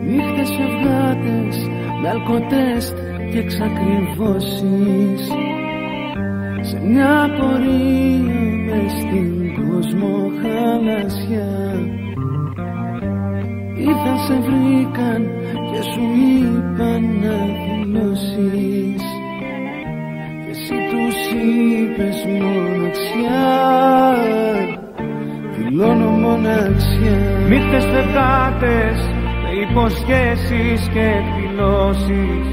Νύχτες ευγάτες με αλκοτέστ και εξακριβώσεις, σε μια πορεία μες στην κοσμοχαλασιά. Ήρθαν, σε βρήκαν και σου είπαν να δηλώσεις, και εσύ τους είπες μοναξιά. Δηλώνω μοναξιά. Νύχτες φεγγάτες με υποσχέσεις και δηλώσεις,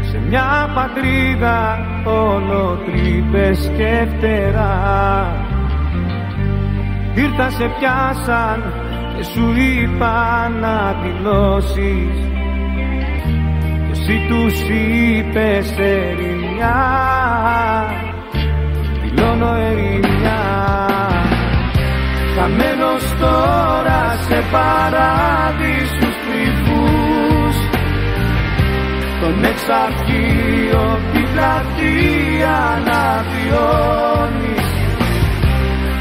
σε μια πατρίδα όλο τρύπες και φτερά. Ήρθαν, σε πιάσαν και σου είπαν να δηλώσεις, και εσύ τους είπες ερημιά. Δηλώνω ερημιά. Χαμένος τώρα σε παράδεισους κρυφούς, τον εξαρχείο την πλατεία να βιώνεις.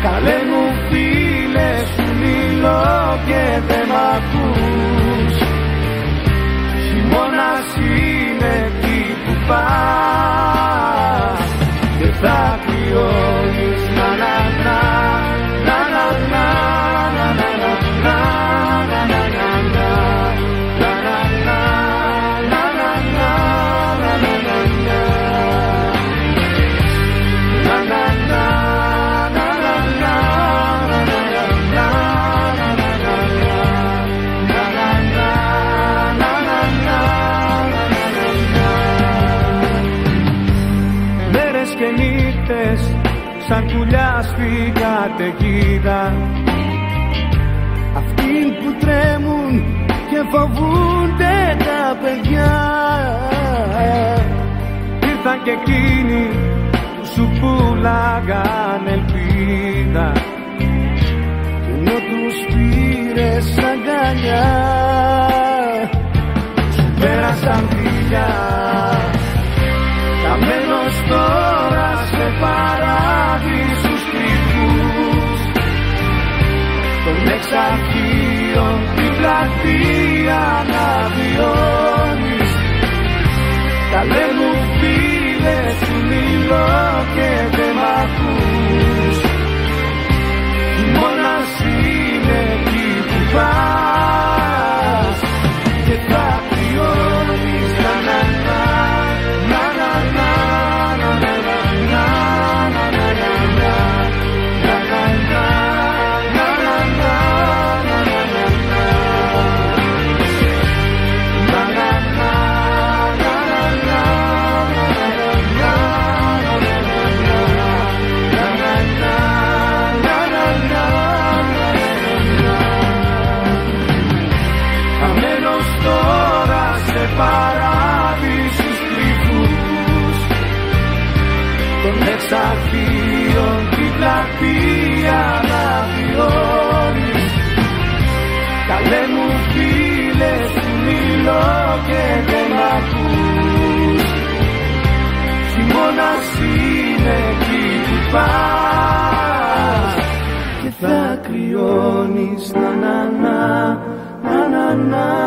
Καλέ μου φίλε, σου μιλώ και δεν μ' ακούς. Χειμώνας είναι εκεί που πας και θα κρυώνεις. Να να να να να να να να να να να να. Και νύχτες σαν πουλιά στη καταιγίδα, αυτοί που τρέμουν και φοβούνται τα παιδιά. Ήρθαν και εκείνοι που σου πουλάγαν ελπίδα, κι ενώ τους πήρες αγκαλιά, σου πέρασαν φιλιά. Χαμένος τώρα σε παράδεισους κρυφούς, των εξαρχείων την πλατεία να βιώνεις. Καλέ μου φίλε, σου μιλώ και δεν μ' ακούς. Χειμώνας είναι εκεί που πας και θα κρυώνεις. Να να να να να να. Παράδεισους κρυφούς, των εξαρχείων την πλατεία να βιώνεις. Καλέ μου φίλε, σου μιλώ και δεν μ' ακούς. Χειμώνας είναι εκεί που πας και θα κρυώνεις. Να να να να να να.